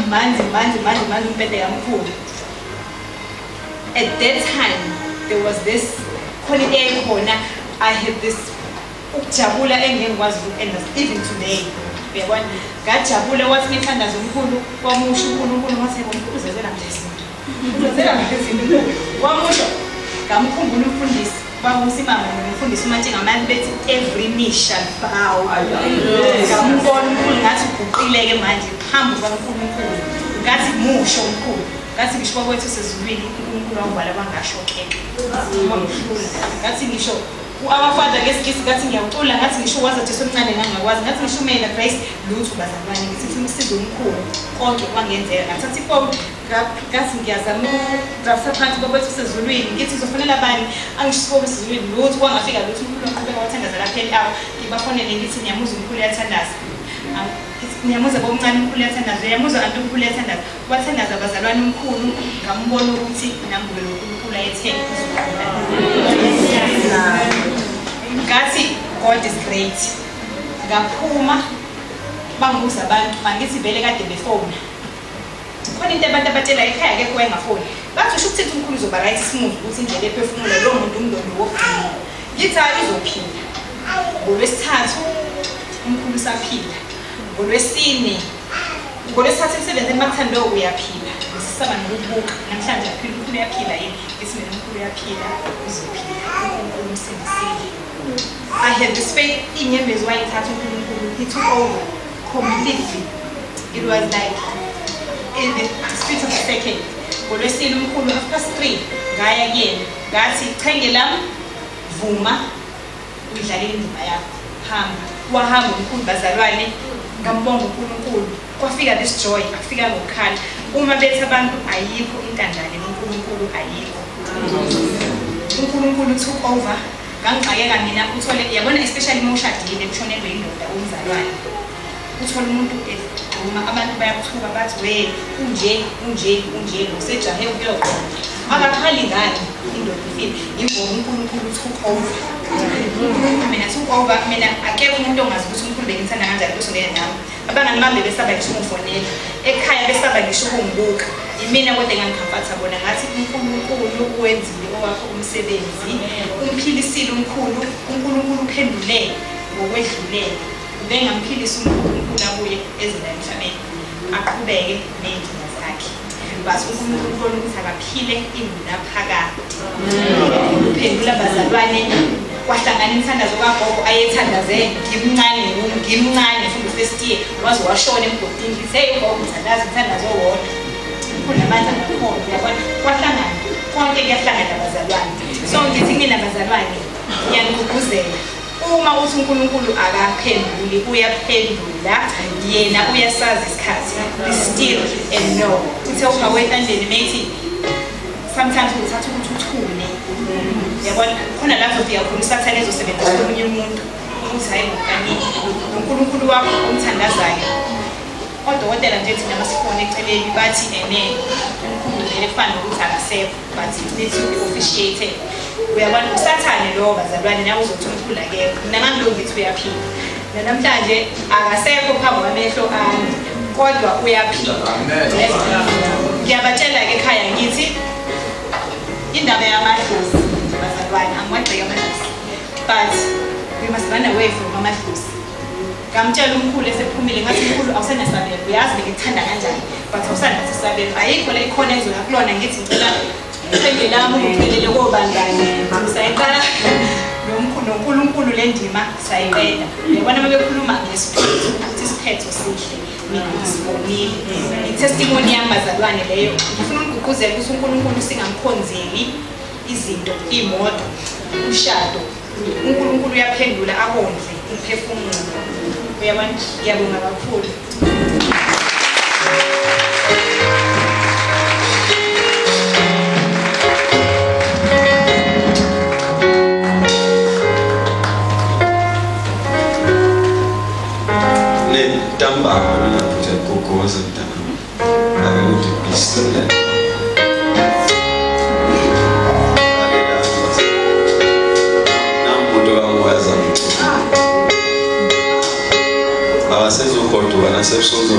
manzi umpete kamkhulu. At that time there was this holiday khona. I had this ukujabula engengikwazi ukuenda even today. Uyabona ngajabula wathi ngithandaza umkhulu kwamusha uNkulunkulu ngathi uNkulunkulu uzezela ngezinto. Uzezela ngezinto. Kwamusha ngamkhumbula umfundisi bamusimama nomfundisi uMatshenga manje bethi every knee shall bow. Ngambona uNkulunkulu ngathi uguqileke manje phambi kwaNkulunkulu. Ngathi musho umkhulu. Ngathi ngisho kwethu sezulwini uNkulunkulu awubala bangashokheka. Ngathi ngisho abafana ngesikisi ngathi ngiyacula ngathi ngisho wazi ukuthi somncane ngangakwazi ngathi ngisho mina Grace lutho bazalwane ngithi umsizo omkhulu konke kwangenzeka ngathatha iphone ngathi ngiyazama ukudrafta phansi kwethu sezulwini ngithi ngizofonela abani angisho sezulwini lutho kwangafika lutho uNkulunkulu aqhubeka wathandaza lapha elawo ngibafonele ngithi ngiyamuza uNkulunkulu uyathandaza ngiyamuza bomncane uNkulunkulu uyathandaza ngiyamuza abantu uNkulunkulu uyathandaza wathandaza abazalwane omkhulu ngambona ukuthi nambuke uNkulunkulu ayethenga ngathi God is great. Ngaphuma bangibuza abantu mangithi vele kade befona. Khona into abantu abatshela ekhaya ke kwengafoni. Bathi usho ukuthi uNkulunkulu uzoba right smooth ukuthi indlela ephefumula lo muntu umndeni wokugcina. Ngithi izophila. Ngolwesithathu uNkulunkulu usaphila. Ngolwesine ngolwesithathu emsebenzini makuthando uyaphila. Sisaba nokubuka namhlanje aphila uNkulunkulu uyaphila yini? Ngithi mina uNkulunkulu uyaphila uzophila. uNkulunkulu umsindisile. I had this faith in him as well. He took over completely. It was like in the split of a second. Ngolwesine umkhulu 3:30 ngaya again. Ngathi ichenge lami vuma udlalele indima yakho. Hamba. Wahamba umkhulu bazalwane ngambonga uNkulunkulu. Kwafika this joy, afika ngokhala. Uma bethe abantu ayikho intandane uNkulunkulu ayikho. uNkulunkulu took over. Ngangixakeka mina uthole yabona especially moshadile kushonelwe indoda umzalwane uthola umuntu uma abantu bayakuthuka bathi we unje usejahe ukuyoqona akakhali ngani indoda ifile ingoba uNkulunkulu took over mina took over mina akekho umuntu ongazi ukuthi uNkulunkulu bengithanda kanjani kusongela nami abangani bami besaba ngisho umfonela ekhaya besaba ngisho ukungibuka imina kodwa engangikhafatha bona ngathi uNkulunkulu wenzile owakho umsebenzi umphilisile umkhulu uNkulunkulu uphendule ngokwedlulele bengamphilisa uNkulunkulu abuye ezindaba emhlabeni aqhubeke nendlela zakhe base uNkulunkulu ukuthi akaphile induna phakade uphendula abazalwane kwahlangana inthandazo kagogo ayethandaze ngimncane futhi first year wazi washona emgodini ngithi hey gogo ngithandaza inthandazo wodwa kunamandla kakhulu yabona kwahlangana konke kuyahlangana abazalwane so ngithi ngina abazalwane ngiyaniguguzela uma uthi uNkulunkulu akaphenduli uyaphendula yena uyasazi isikhathi still and no uthe uma wethandeni methi sometimes uthatha ukuthi uthule yabona khona lapho uyakho usathane ezosebenzisa omunye umuntu ukuthi hayi ngokani uNkulunkulu wakho omthandazayo odokotela nje thina masifone eceleni bathi uNkulunkulu vele kufana ukuthi akasekho but it needs to be officiated uyabona usathane lo bazalwane nawe uzothi uNkulunkulu akekho mina ngangilo ngithi uyaphila namhlanje akasekho phambi kwamehlo ami kodwa uyaphila ngiyabatshela ke ekhaya ngithi indaba yamadlozi bazalwane angwagceka amadlozi but we must run away from amadlozi ngamtshela umkhulu esephumile ngathi umkhulu awusenasabelo uyazi ngikuthanda kanjani but awusanasabelo ayikho la ikhona ezona kulona ngithi ngicela iqembu lami ukuphelele kobangane sayiqala noNkulunkulu le ndima sayiqeda yabona bebekhuluma ngesiphetho ukuthi isiphetho sihle ngisibonile itestimony yami bazalwane leyo ngifuna ukugqugquzela ukuthi uNkulunkulu singamkhonzeli izinto imoto ushado uNkulunkulu uyaphendula akondle umphefumulo uyabona ngiyabonga kakhulu Tamba mina futhi gogoza mntana akuthi bisile nambudo kawaza abasezogoduka nasesozo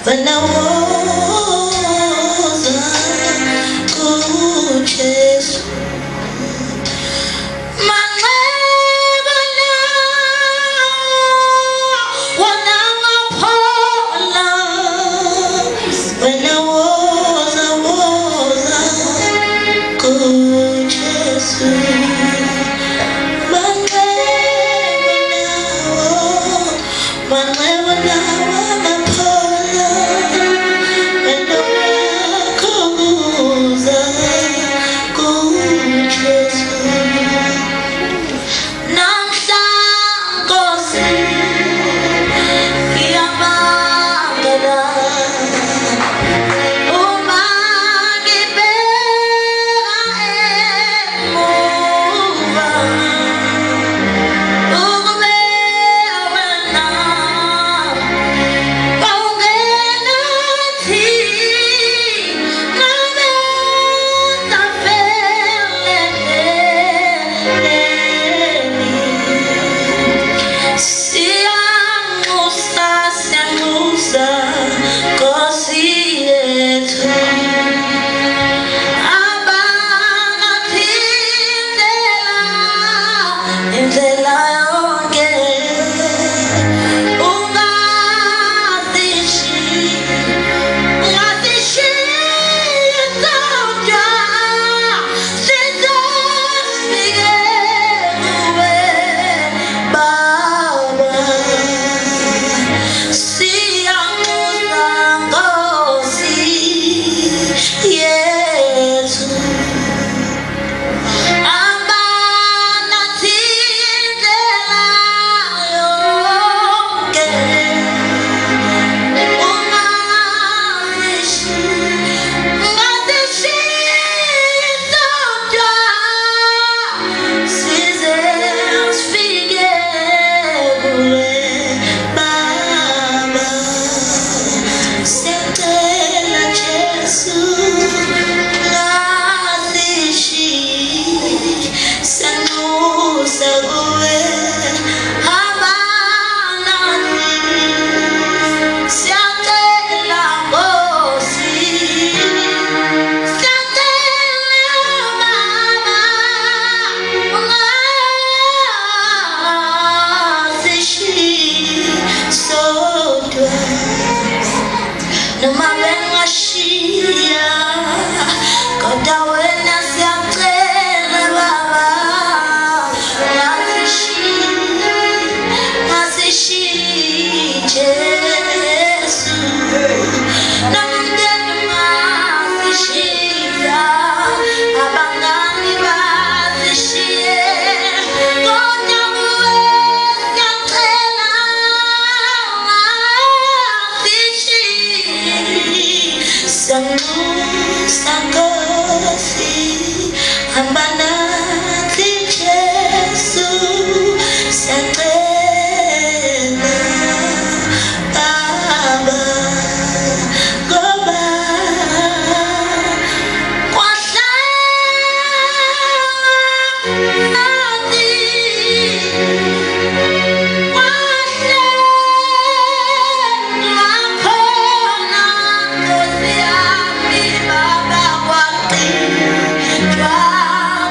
when I was good Jesus. Wow.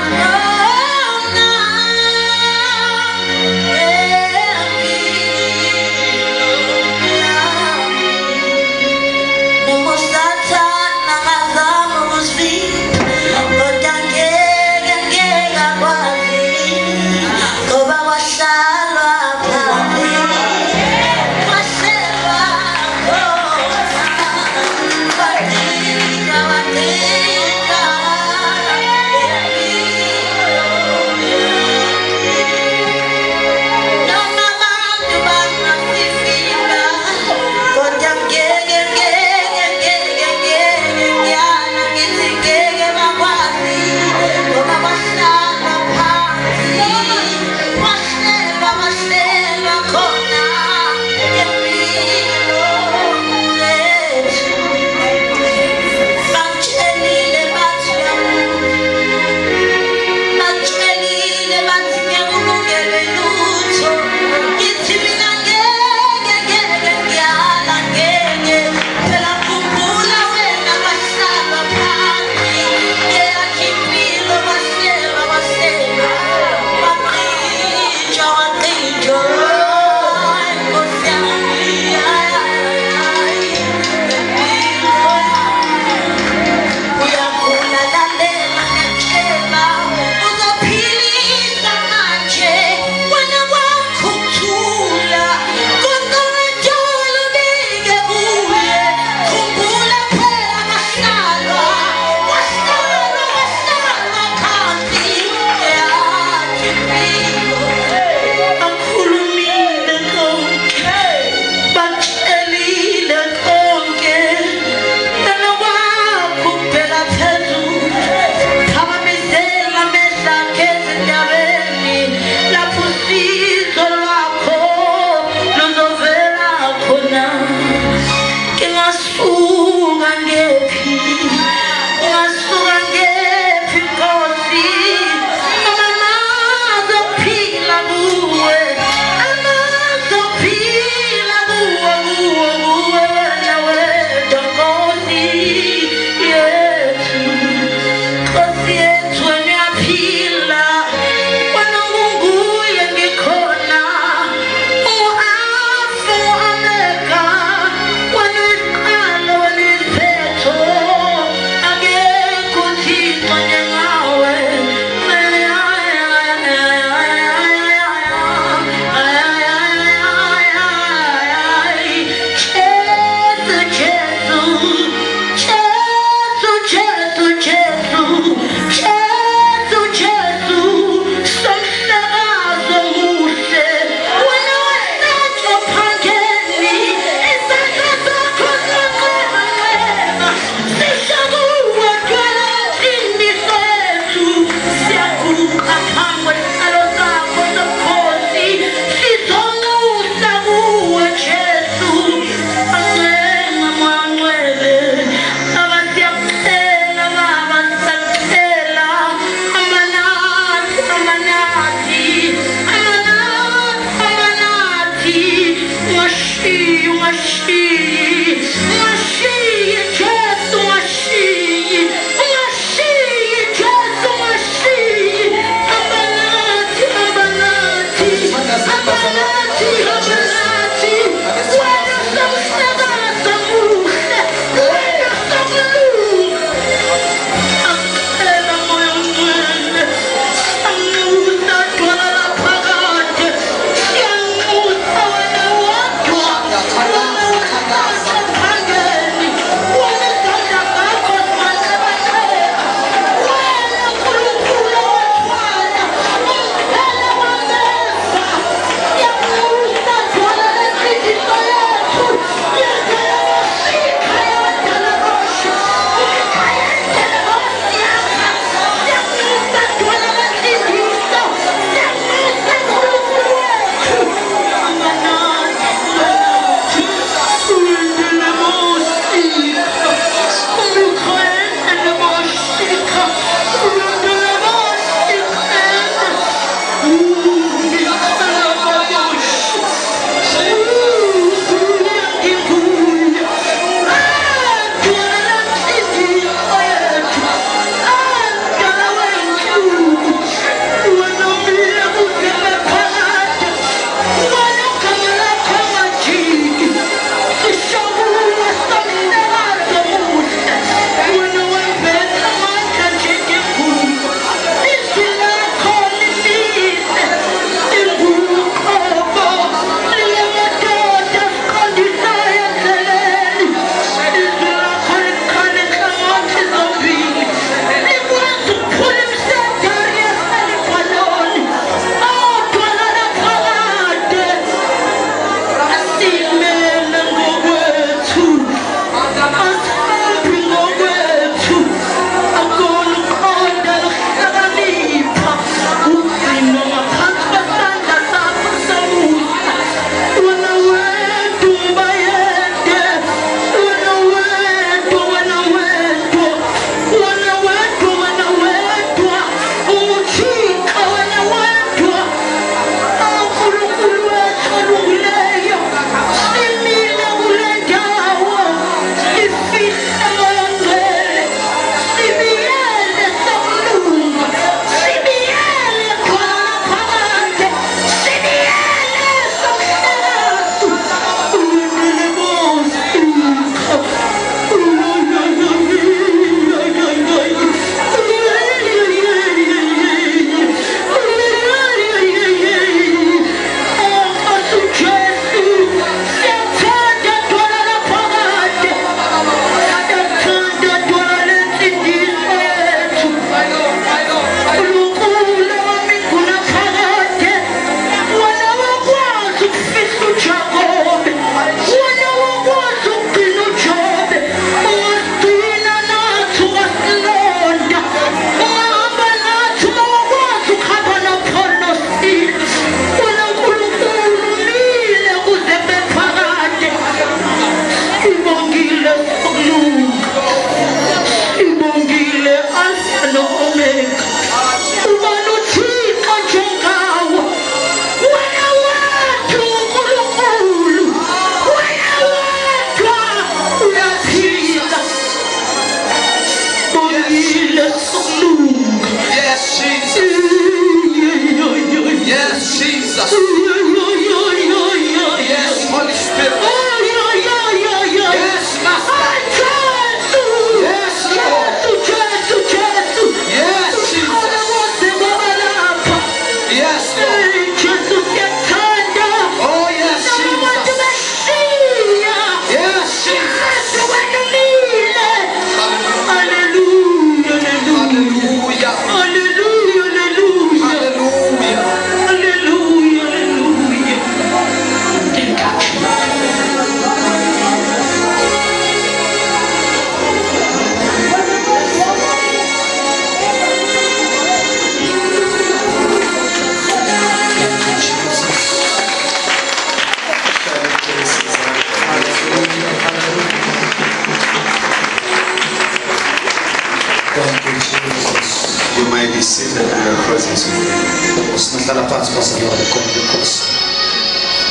You may be seated in the presence of God.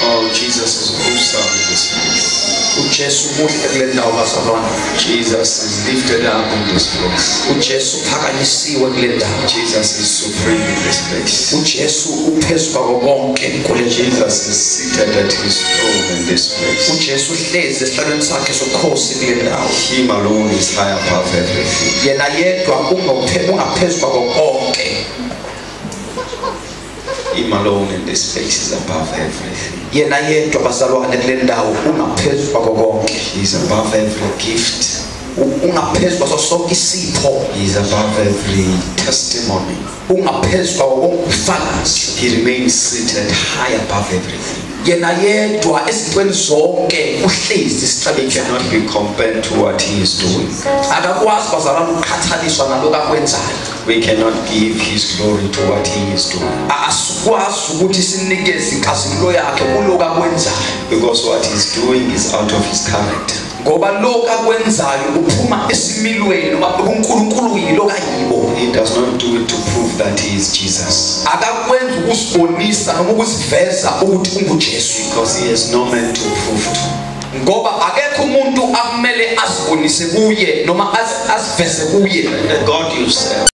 Oh, Jesus is who in this place. uJesu muhle kule ndawo bazalwane. Jesus is lifted up in this place. uJesu phakanyisiwe kule ndawo. Jesus is supreme in this place. uJesu uphezulu kwako konke kule ndawo. Jesus is seated at his throne in this place. uJesu uhlezi esihlalweni sakhe sokhosi kule ndawo. Him alone is high above everything. Yena yedwa ungaphezulu kwako konke. Him alone in this place is above everything. Yena yedwa bazalwane kule ndawo ungaphezulu kwako konke. He is above every gift. ungaphezulu kwaso sonke isipho. He is above every testimony. ungaphezulu kwako konke ubufakazi. He remains seated high above everything. Yena yedwa ezintweni zonke uhlezi He cannot be compared to what he is doing. akakwazi bazalwane ukukhathaliswa nalokho akwenzayo. We cannot give his glory to what he is doing. asikwazi ukuthi sinikeze inkazimulo yakhe kuloko akwenzayo, Because what he's doing is out of his character. ngoba lokho akwenzayo uphuma esimilweni noma uNkulunkulu yilo kayibo. He does not do it to prove that he is Jesus. akakwenza ukusibonisa noma ukusiveza ukuthi unguJesu, Because he has no man to prove to. ngoba akekho umuntu akumele asibonise kuye noma asiveze kuye. The God you serve